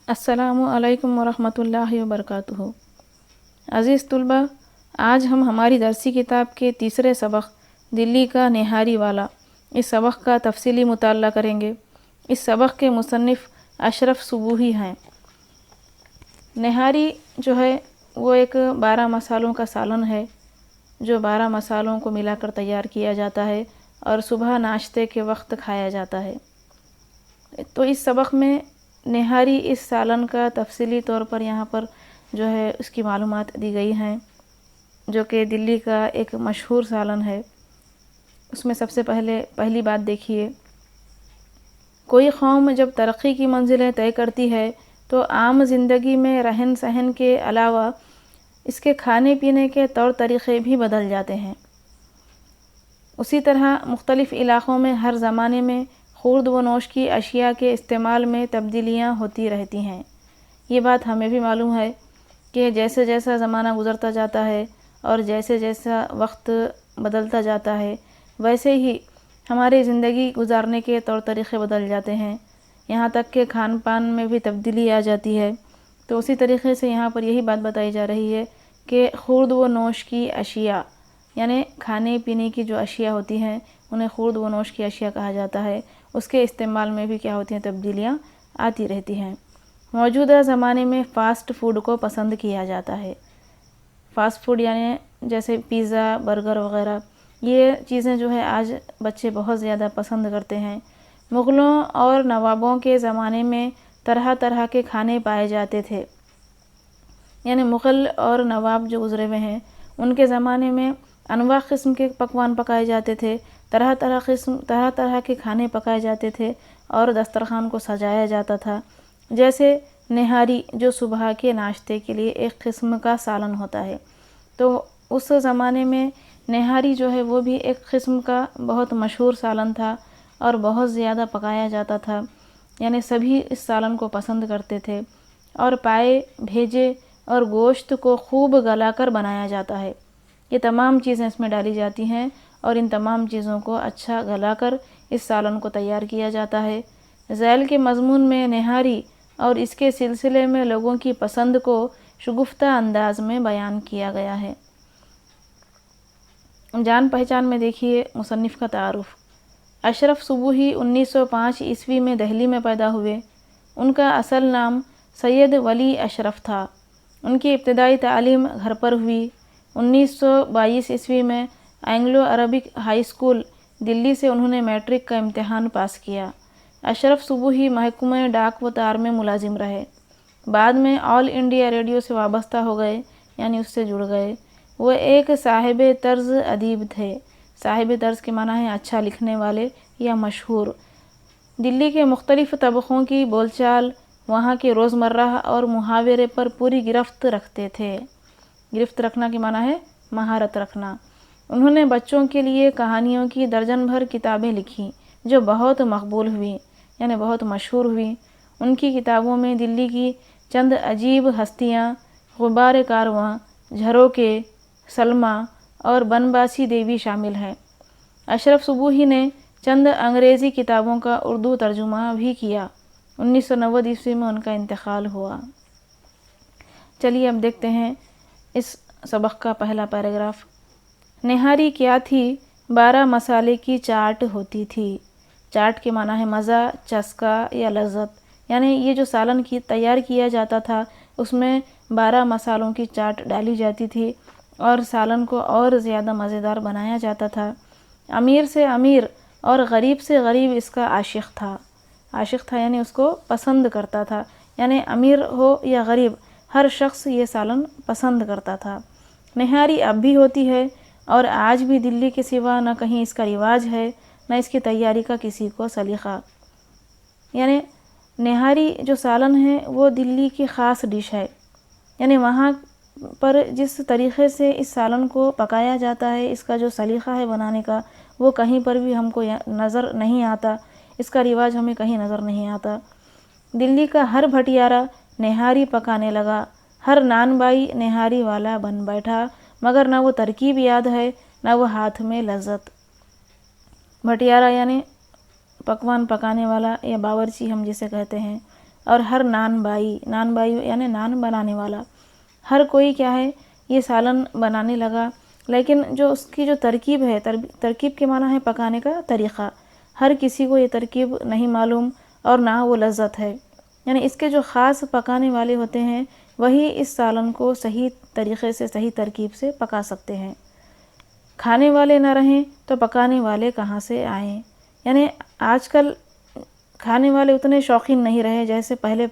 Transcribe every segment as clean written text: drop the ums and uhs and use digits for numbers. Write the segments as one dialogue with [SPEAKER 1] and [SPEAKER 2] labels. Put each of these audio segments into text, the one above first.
[SPEAKER 1] السلام علیکم ورحمۃ اللہ وبرکاتہ۔ عزیز طلبہ، آج ہم ہماری درسی کتاب کے تیسرے سبق دلی کا نہاری والا اس سبق کا تفصیلی مطالعہ کریں گے۔ اس سبق کے مصنف اشرف صبوحی ہیں۔ نہاری جو ہے وہ ایک 12 مسالوں کا سالن ہے جو 12 مسالوں کو ملا کر تیار کیا جاتا ہے اور صبح ناشتے کے وقت کھایا جاتا ہے۔ تو اس سبق میں نہاری اس سالن کا تفصیلی طور پر یہاں پر جو ہے اس کی معلومات دی گئی ہیں، جو کہ دلی کا ایک مشہور سالن ہے۔ اس میں سب سے پہلی بات دیکھیے، کوئی قوم جب ترقی کی منزلیں طے کرتی ہے تو عام زندگی میں رہن سہن کے علاوہ اس کے کھانے پینے کے طور طریقے بھی بدل جاتے ہیں۔ اسی طرح مختلف علاقوں میں ہر زمانے میں خورد و نوش کی اشیاء کے استعمال میں تبدیلیاں ہوتی رہتی ہیں۔ یہ بات ہمیں بھی معلوم ہے کہ جیسے جیسا زمانہ گزرتا جاتا ہے اور جیسے جیسا وقت بدلتا جاتا ہے ویسے ہی ہماری زندگی گزارنے کے طور طریقے بدل جاتے ہیں، یہاں تک کہ کھان پان میں بھی تبدیلی آ جاتی ہے۔ تو اسی طریقے سے یہاں پر یہی بات بتائی جا رہی ہے کہ خورد و نوش کی اشیاء، یعنی کھانے پینے کی جو اشیاء ہوتی ہیں انہیں خورد و نوش کی اشیاء کہا جاتا ہے، اس کے استعمال میں بھی کیا ہوتی ہیں، تبدیلیاں آتی رہتی ہیں۔ موجودہ زمانے میں فاسٹ فوڈ کو پسند کیا جاتا ہے۔ فاسٹ فوڈ یعنی جیسے پیزا، برگر وغیرہ، یہ چیزیں جو ہے آج بچے بہت زیادہ پسند کرتے ہیں۔ مغلوں اور نوابوں کے زمانے میں طرح طرح کے کھانے پائے جاتے تھے، یعنی مغل اور نواب جو گزرے ہوئے ہیں ان کے زمانے میں انواع قسم کے پکوان پکائے جاتے تھے، طرح طرح کے کھانے پکائے جاتے تھے اور دسترخوان کو سجایا جاتا تھا۔ جیسے نہاری جو صبح کے ناشتے کے لیے ایک قسم کا سالن ہوتا ہے، تو اس زمانے میں نہاری جو ہے وہ بھی ایک قسم کا بہت مشہور سالن تھا اور بہت زیادہ پکایا جاتا تھا، یعنی سبھی اس سالن کو پسند کرتے تھے اور پائے بھیجے اور گوشت کو خوب گلا کر بنایا جاتا ہے۔ یہ تمام چیزیں اس میں ڈالی جاتی ہیں اور ان تمام چیزوں کو اچھا گلا کر اس سالن کو تیار کیا جاتا ہے۔ ذیل کے مضمون میں نہاری اور اس کے سلسلے میں لوگوں کی پسند کو شگفتہ انداز میں بیان کیا گیا ہے۔ جان پہچان میں دیکھیے مصنف کا تعارف۔ اشرف صبوحی 1905 عیسوی میں دہلی میں پیدا ہوئے۔ ان کا اصل نام سید ولی اشرف تھا۔ ان کی ابتدائی تعلیم گھر پر ہوئی۔ 1922 عیسوی میں اینگلو عربک ہائی اسکول دلی سے انہوں نے میٹرک کا امتحان پاس کیا۔ اشرف صبوحی محکمہ ڈاک و تار میں ملازم رہے۔ بعد میں آل انڈیا ریڈیو سے وابستہ ہو گئے، یعنی اس سے جڑ گئے۔ وہ ایک صاحب طرز ادیب تھے۔ صاحب طرز کے معنی ہے اچھا لکھنے والے یا مشہور۔ دلی کے مختلف طبقوں کی بول چال، وہاں کے روزمرہ اور محاورے پر پوری گرفت رکھتے تھے۔ گرفت رکھنا کے معنی ہے مہارت رکھنا۔ انہوں نے بچوں کے لیے کہانیوں کی درجن بھر کتابیں لکھیں جو بہت مقبول ہوئیں، یعنی بہت مشہور ہوئیں۔ ان کی کتابوں میں دلی کی چند عجیب ہستیاں، غبار کارواں، جھروکے، سلمیٰ اور بنواسی دیوی شامل ہیں۔ اشرف صبوحی نے چند انگریزی کتابوں کا اردو ترجمہ بھی کیا۔ 1990 عیسوی میں ان کا انتقال ہوا۔ چلیے اب دیکھتے ہیں اس سبق کا پہلا پیراگراف۔ نہاری کیا تھی؟ 12 مسالے کی چاٹ ہوتی تھی۔ چاٹ کے معنی ہے مزہ، چسکا یا لذت، یعنی یہ جو سالن تیار کیا جاتا تھا اس میں 12 مسالوں کی چاٹ ڈالی جاتی تھی اور سالن کو اور زیادہ مزیدار بنایا جاتا تھا۔ امیر سے امیر اور غریب سے غریب اس کا عاشق تھا۔ عاشق تھا یعنی اس کو پسند کرتا تھا، یعنی امیر ہو یا غریب ہر شخص یہ سالن پسند کرتا تھا۔ نہاری اب بھی ہوتی ہے اور آج بھی دلی کے سوا نہ کہیں اس کا رواج ہے نہ اس کی تیاری کا کسی کو سلیقہ۔ یعنی نہاری جو سالن ہے وہ دلی کی خاص ڈش ہے، یعنی وہاں پر جس طریقے سے اس سالن کو پکایا جاتا ہے، اس کا جو سلیقہ ہے بنانے کا، وہ کہیں پر بھی ہم کو نظر نہیں آتا، اس کا رواج ہمیں کہیں نظر نہیں آتا۔ دلی کا ہر بھٹیارا نہاری پکانے لگا، ہر نان بائی نہاری والا بن بیٹھا، مگر نہ وہ ترکیب یاد ہے نہ وہ ہاتھ میں لذت۔ بھٹیارا یعنی پکوان پکانے والا یا باورچی ہم جسے کہتے ہیں، اور ہر نان بائی یعنی نان بنانے والا، ہر کوئی کیا ہے یہ سالن بنانے لگا، لیکن جو اس کی جو ترکیب ہے، ترکیب کے معنی ہے پکانے کا طریقہ، ہر کسی کو یہ ترکیب نہیں معلوم اور نہ وہ لذت ہے، یعنی اس کے جو خاص پکانے والے ہوتے ہیں وہی اس سالن کو صحیح طریقے سے صحیح ترکیب سے پکا سکتے ہیں۔ کھانے والے نہ رہیں تو پکانے والے کہاں سے آئیں؟ یعنی آج کل کھانے والے اتنے شوقین نہیں رہے جیسے پہلے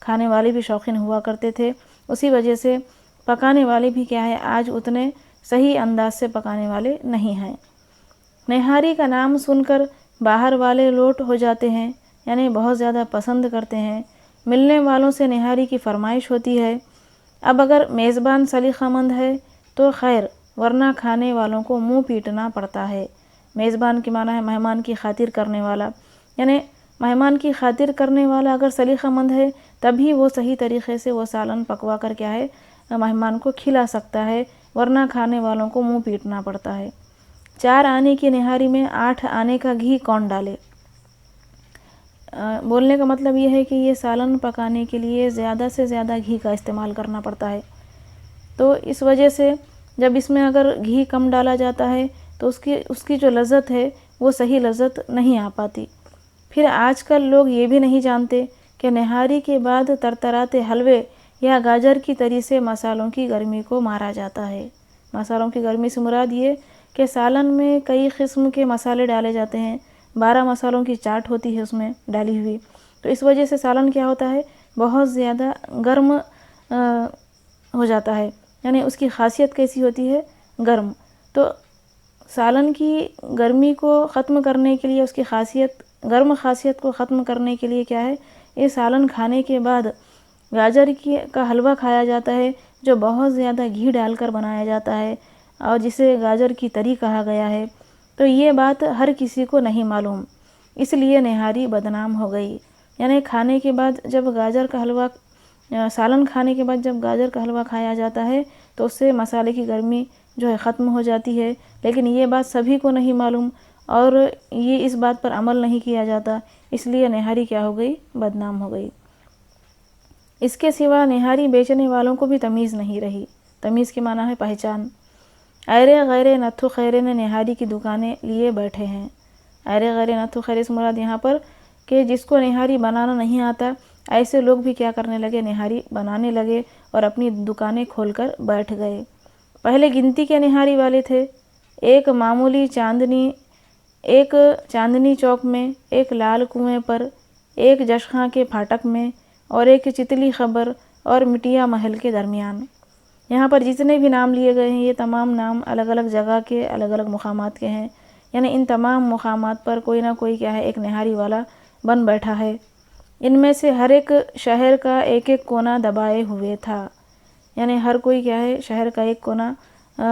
[SPEAKER 1] کھانے والے بھی شوقین ہوا کرتے تھے، اسی وجہ سے پکانے والے بھی کیا ہے آج اتنے صحیح انداز سے پکانے والے نہیں ہیں۔ نہاری کا نام سن کر باہر والے لوٹ ہو جاتے ہیں، یعنی بہت زیادہ پسند کرتے ہیں، ملنے والوں سے نہاری کی فرمائش ہوتی ہے۔ اب اگر میزبان سلیقہ مند ہے تو خیر، ورنہ کھانے والوں کو منہ پیٹنا پڑتا ہے۔ میزبان کے معنی ہے مہمان کی خاطر کرنے والا، یعنی مہمان کی خاطر کرنے والا اگر سلیقہ مند ہے تبھی وہ صحیح طریقے سے وہ سالن پکوا کر کیا ہے مہمان کو کھلا سکتا ہے، ورنہ کھانے والوں کو منہ پیٹنا پڑتا ہے۔ 4 آنے کی نہاری میں 8 آنے کا گھی کون ڈالے؟ بولنے کا مطلب یہ ہے کہ یہ سالن پکانے کے لیے زیادہ سے زیادہ گھی کا استعمال کرنا پڑتا ہے، تو اس وجہ سے جب اس میں اگر گھی کم ڈالا جاتا ہے تو اس کی جو لذت ہے وہ صحیح لذت نہیں آ پاتی۔ پھر آج کل لوگ یہ بھی نہیں جانتے کہ نہاری کے بعد ترتراتے حلوے یا گاجر کی تری سے مسالوں کی گرمی کو مارا جاتا ہے۔ مسالوں کی گرمی سے مراد یہ کہ سالن میں کئی قسم کے مسالے ڈالے جاتے ہیں، 12 مسالوں کی چاٹ ہوتی ہے اس میں ڈالی ہوئی، تو اس وجہ سے سالن کیا ہوتا ہے بہت زیادہ گرم ہو جاتا ہے، یعنی اس کی خاصیت کیسی ہوتی ہے گرم۔ تو سالن کی گرمی کو ختم کرنے کے لیے، اس کی گرم خاصیت کو ختم کرنے کے لیے کیا ہے یہ سالن کھانے کے بعد گاجر کا حلوہ کھایا جاتا ہے جو بہت زیادہ گھی ڈال کر بنایا جاتا ہے اور جسے گاجر کی تری کہا گیا ہے۔ تو یہ بات ہر کسی کو نہیں معلوم، اس لیے نہاری بدنام ہو گئی، یعنی کھانے کے بعد جب سالن کھانے کے بعد جب گاجر کا حلوہ کھایا جاتا ہے تو اس سے مسالے کی گرمی جو ہے ختم ہو جاتی ہے، لیکن یہ بات سبھی کو نہیں معلوم اور یہ اس بات پر عمل نہیں کیا جاتا، اس لیے نہاری کیا ہو گئی بدنام ہو گئی۔ اس کے سوا نہاری بیچنے والوں کو بھی تمیز نہیں رہی۔ تمیز کے معنی ہے پہچان۔ ایرے غیرے نتھو خیرے نے نہاری کی دکانیں لیے بیٹھے ہیں۔ ایرے غیرے نتھو خیرے سے مراد یہاں پر کہ جس کو نہاری بنانا نہیں آتا ایسے لوگ بھی کیا کرنے لگے نہاری بنانے لگے اور اپنی دکانیں کھول کر بیٹھ گئے۔ پہلے گنتی کے نہاری والے تھے، ایک چاندنی چوک میں، ایک لال کنویں پر، ایک جشخاں کے پھاٹک میں اور ایک چتلی خبر اور مٹیا محل کے درمیان۔ یہاں پر جتنے بھی نام لیے گئے ہیں یہ تمام نام الگ الگ جگہ کے الگ الگ مقامات کے ہیں، یعنی ان تمام مقامات پر کوئی نہ کوئی کیا ہے ایک نہاری والا بن بیٹھا ہے۔ ان میں سے ہر ایک شہر کا ایک ایک کونا دبائے ہوئے تھا، یعنی ہر کوئی کیا ہے شہر کا ایک کونا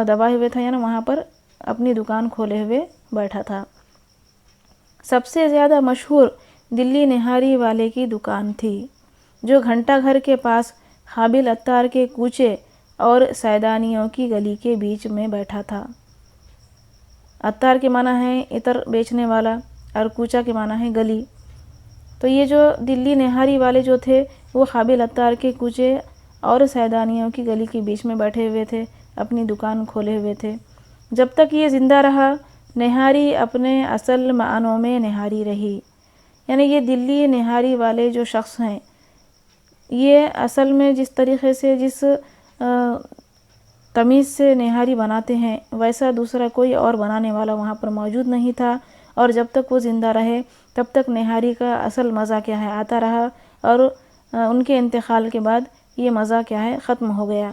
[SPEAKER 1] دبائے ہوئے تھا، یعنی وہاں پر اپنی دکان کھولے ہوئے بیٹھا تھا۔ سب سے زیادہ مشہور دلی نہاری والے کی دکان تھی جو گھنٹہ گھر کے پاس قابل عطار کے کوچے اور سیدانیوں کی گلی کے بیچ میں بیٹھا تھا۔ عطار کے معنی ہے عطر بیچنے والا اور کوچہ کے معنی ہے گلی۔ تو یہ جو دلی نہاری والے جو تھے وہ قابل عطار کے کوچے اور سیدانیوں کی گلی کے بیچ میں بیٹھے ہوئے تھے، اپنی دکان کھولے ہوئے تھے۔ جب تک یہ زندہ رہا نہاری اپنے اصل معنوں میں نہاری رہی، یعنی یہ دلی نہاری والے جو شخص ہیں یہ اصل میں جس طریقے سے جس تمیز سے نہاری بناتے ہیں ویسا دوسرا کوئی اور بنانے والا وہاں پر موجود نہیں تھا، اور جب تک وہ زندہ رہے تب تک نہاری کا اصل مزہ کیا ہے آتا رہا، اور ان کے انتقال کے بعد یہ مزہ کیا ہے ختم ہو گیا۔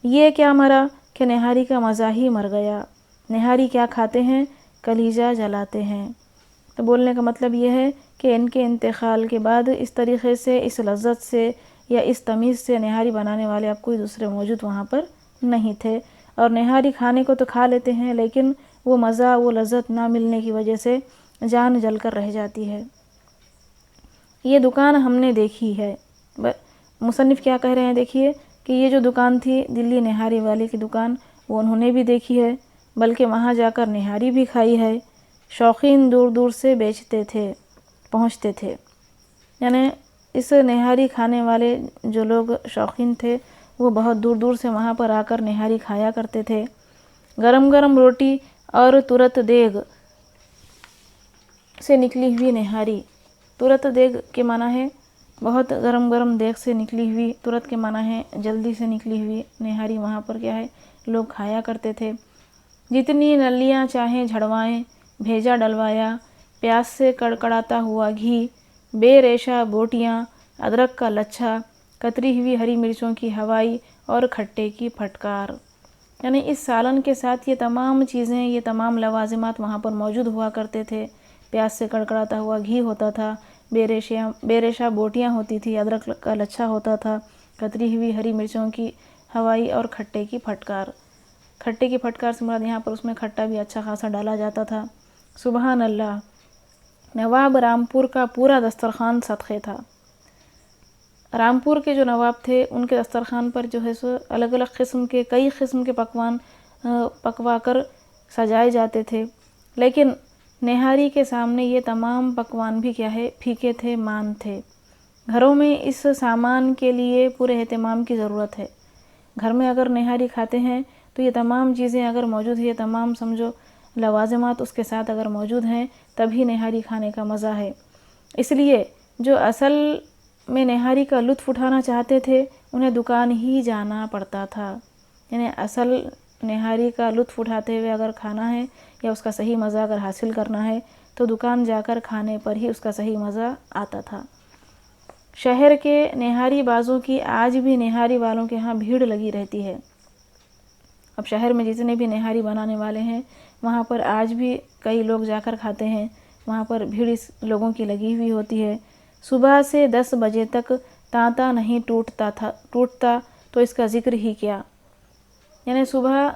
[SPEAKER 1] یہ کیا مرا کہ نہاری کا مزہ ہی مر گیا۔ نہاری کیا کھاتے ہیں؟ کلیجہ جلاتے ہیں۔ تو بولنے کا مطلب یہ ہے کہ ان کے انتقال کے بعد اس طریقے سے، اس لذت سے یا اس تمیز سے نہاری بنانے والے اب کوئی دوسرے موجود وہاں پر نہیں تھے، اور نہاری کھانے کو تو کھا لیتے ہیں لیکن وہ مزہ وہ لذت نہ ملنے کی وجہ سے جان جل کر رہ جاتی ہے۔ یہ دکان ہم نے دیکھی ہے۔ مصنف کیا کہہ رہے ہیں دیکھیے کہ یہ جو دکان تھی دلی نہاری والے کی دکان وہ انہوں نے بھی دیکھی ہے، بلکہ وہاں جا کر نہاری بھی کھائی ہے۔ شوقین دور دور سے پہنچتے تھے، یعنی اس نہاری کھانے والے جو لوگ شوقین تھے وہ بہت دور دور سے وہاں پر آ کر نہاری کھایا کرتے تھے۔ گرم گرم روٹی اور ترت دیگ سے نکلی ہوئی نہاری، ترت دیگ کے معنی ہے بہت گرم گرم دیگ سے نکلی ہوئی، ترت کے معنی ہے جلدی سے نکلی ہوئی نہاری وہاں پر کیا ہے لوگ کھایا کرتے تھے۔ جتنی نلیاں چاہیں جھڑوائیں، بھیجا ڈلوایا، پیاس سے کڑکڑاتا ہوا گھی، بے ریشہ بوٹیاں، ادرک کا لچھا، کتری ہوئی ہری مرچوں کی ہوائی اور کھٹے کی پھٹکار۔ یعنی اس سالن کے ساتھ یہ تمام چیزیں، یہ تمام لوازمات وہاں پر موجود ہوا کرتے تھے۔ پیاس سے کڑکڑاتا ہوا گھی ہوتا تھا، بے ریشہ بوٹیاں ہوتی تھی، ادرک کا لچھا ہوتا تھا، کتری ہوئی ہری مرچوں کی ہوائی اور کھٹے کی پھٹکار۔ کھٹے کی پھٹکار سے مراد یہاں پر اس میں کھٹا بھی اچھا خاصا ڈالا جاتا تھا۔ سبحان اللہ! نواب رامپور کا پورا دسترخوان صدقے تھا۔ رامپور کے جو نواب تھے ان کے دسترخوان پر جو ہے سو الگ الگ قسم کے کئی قسم کے پکوان پکوا کر سجائے جاتے تھے، لیکن نہاری کے سامنے یہ تمام پکوان بھی کیا ہے پھیکے تھے، مان تھے۔ گھروں میں اس سامان کے لیے پورے اہتمام کی ضرورت ہے۔ گھر میں اگر نہاری کھاتے ہیں تو یہ تمام چیزیں اگر موجود ہیں، یہ تمام سمجھو لوازمات اس کے ساتھ اگر موجود ہیں تبھی نہاری کھانے کا مزہ ہے۔ اس لیے جو اصل میں نہاری کا لطف اٹھانا چاہتے تھے انہیں دکان ہی جانا پڑتا تھا۔ یعنی اصل نہاری کا لطف اٹھاتے ہوئے اگر کھانا ہے یا اس کا صحیح مزہ اگر حاصل کرنا ہے تو دکان جا کر کھانے پر ہی اس کا صحیح مزہ آتا تھا۔ شہر کے نہاری بازوں کی آج بھی نہاری والوں کے ہاں بھیڑ لگی رہتی ہے۔ اب شہر میں جتنے بھی نہاری بنانے والے ہیں وہاں پر آج بھی کئی لوگ جا کر کھاتے ہیں، وہاں پر بھیڑ اس لوگوں کی لگی ہوئی ہوتی ہے۔ صبح سے 10 بجے تک تانتا نہیں ٹوٹتا تو اس کا ذکر ہی کیا۔ یعنی صبح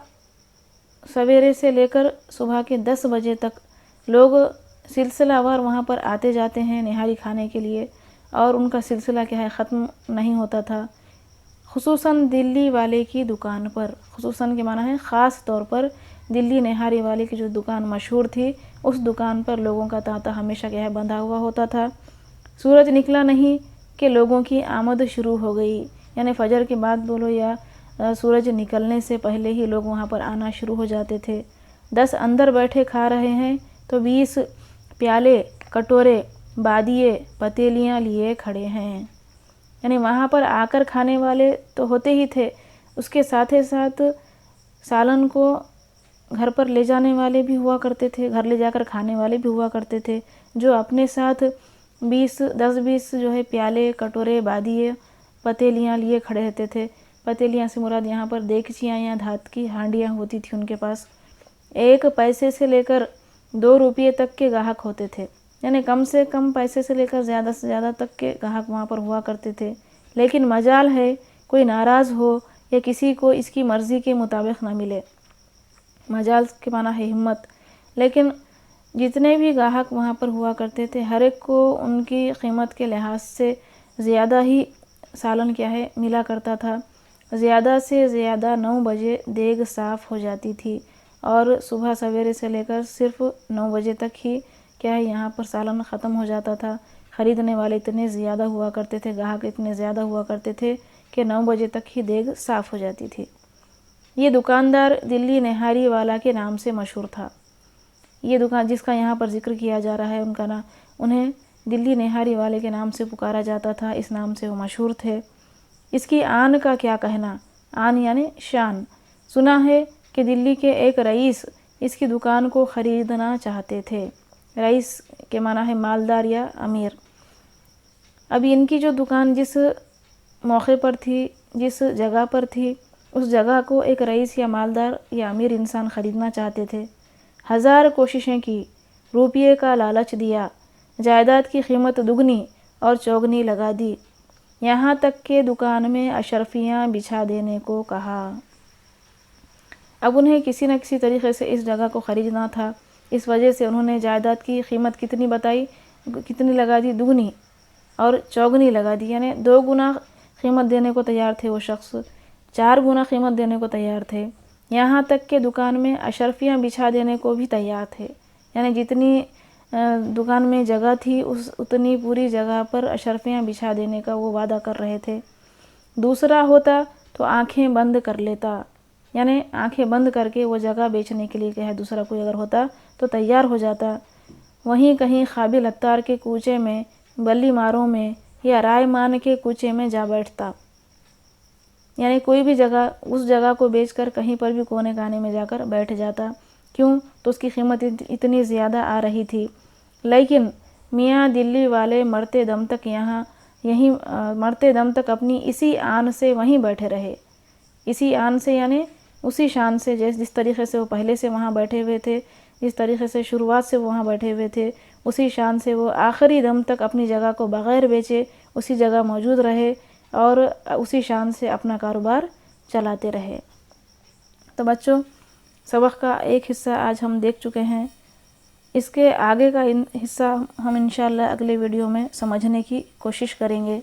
[SPEAKER 1] سویرے سے لے کر صبح کے 10 بجے تک لوگ سلسلہ وار وہاں پر آتے جاتے ہیں نہاری کھانے کے لیے، اور ان کا سلسلہ کیا ہے ختم نہیں ہوتا تھا۔ خصوصاً دلی والے کی دکان پر، خصوصاً کے معنی ہے خاص طور پر دلی نہاری والے کی جو دکان مشہور تھی اس دکان پر لوگوں کا تانتا ہمیشہ کیا ہے بندھا ہوا ہوتا تھا۔ سورج نکلا نہیں کہ لوگوں کی آمد شروع ہو گئی، یعنی فجر کے بعد بولو یا سورج نکلنے سے پہلے ہی لوگ وہاں پر آنا شروع ہو جاتے تھے۔ 10 اندر بیٹھے کھا رہے ہیں تو 20 پیالے، کٹورے، بادیے، پتیلیاں لیے کھڑے ہیں۔ یعنی وہاں پر آ کر کھانے والے تو ہوتے ہی تھے، اس کے ساتھ ساتھ سالن کو گھر پر لے جانے والے بھی ہوا کرتے تھے، گھر لے جا کر کھانے والے بھی ہوا کرتے تھے، جو اپنے ساتھ 10-20 جو ہے پیالے، کٹورے، بادیے، پتیلیاں لیے کھڑے رہتے تھے۔ پتیلیاں سے مراد یہاں پر دیگچیاں یا دھات کی ہانڈیاں ہوتی تھیں ان کے پاس۔ 1 پیسے سے لے کر 2 روپے تک کے گاہک ہوتے تھے، یعنی کم سے کم پیسے سے لے کر زیادہ سے زیادہ تک کے گاہک وہاں پر ہوا کرتے تھے۔ لیکن مجال ہے کوئی ناراض ہو یا کسی کو اس کی مرضی کے مطابق نہ ملے، مجال کے معنی ہے ہمت۔ لیکن جتنے بھی گاہک وہاں پر ہوا کرتے تھے ہر ایک کو ان کی قیمت کے لحاظ سے زیادہ ہی سالن کیا ہے ملا کرتا تھا۔ زیادہ سے زیادہ 9 بجے دیگ صاف ہو جاتی تھی اور صبح سویرے سے لے کر صرف 9 بجے تک ہی کیا ہے یہاں پر سالن ختم ہو جاتا تھا۔ خریدنے والے اتنے زیادہ ہوا کرتے تھے، گاہک اتنے زیادہ ہوا کرتے تھے کہ 9 بجے تک ہی دیگ صاف ہو جاتی تھی۔ یہ دکاندار دلی نہاری والا کے نام سے مشہور تھا۔ یہ دکان جس کا یہاں پر ذکر کیا جا رہا ہے ان کا نام، انہیں دلی نہاری والے کے نام سے پکارا جاتا تھا، اس نام سے وہ مشہور تھے۔ اس کی آن کا کیا کہنا، آن یعنی شان۔ سنا ہے کہ دلی کے ایک رئیس اس کی دکان کو خریدنا چاہتے تھے۔ رئیس کے معنی ہے مالدار یا امیر۔ اب ان کی جو دکان جس موقع پر تھی، جس جگہ پر تھی، اس جگہ کو ایک رئیس یا مالدار یا امیر انسان خریدنا چاہتے تھے۔ 1000 کوششیں کی، روپیے کا لالچ دیا، جائیداد کی قیمت دگنی اور چوگنی لگا دی، یہاں تک کہ دکان میں اشرفیاں بچھا دینے کو کہا۔ اب انہیں کسی نہ کسی طریقے سے اس جگہ کو خریدنا تھا، اس وجہ سے انہوں نے جائیداد کی قیمت کتنی بتائی، کتنی لگا دی، دگنی اور چوگنی لگا دی، یعنی 2 گنا قیمت دینے کو تیار تھے وہ شخص، 4 گنا قیمت دینے کو تیار تھے، یہاں تک کہ دکان میں اشرفیاں بچھا دینے کو بھی تیار تھے۔ یعنی جتنی دکان میں جگہ تھی اتنی پوری جگہ پر اشرفیاں بچھا دینے کا وہ وعدہ کر رہے تھے۔ دوسرا ہوتا تو آنکھیں بند کر لیتا، یعنی آنکھیں بند کر کے وہ جگہ بیچنے کے لیے کہے، دوسرا کوئی اگر ہوتا تو تیار ہو جاتا۔ وہیں کہیں قابل عطار کے کوچے میں، بلی ماروں میں یا رائے مان کے کوچے میں جا بیٹھتا، یعنی کوئی بھی جگہ اس جگہ کو بیچ کر کہیں پر بھی کونے کانے میں جا کر بیٹھ جاتا۔ کیوں؟ تو اس کی قیمت اتنی زیادہ آ رہی تھی۔ لیکن میاں دلی والے مرتے دم تک اپنی اسی آن سے وہیں بیٹھے رہے، اسی آن سے یعنی اسی شان سے جس طریقے سے وہ پہلے سے وہاں بیٹھے ہوئے تھے، جس طریقے سے شروعات سے وہاں بیٹھے ہوئے تھے، اسی شان سے وہ آخری دم تک اپنی جگہ کو بغیر بیچے اسی جگہ موجود رہے اور اسی شان سے اپنا کاروبار چلاتے رہے۔ تو بچوں، سبق کا ایک حصہ آج ہم دیکھ چکے ہیں، اس کے آگے کا حصہ ہم انشاءاللہ اگلے ویڈیو میں سمجھنے کی کوشش کریں گے۔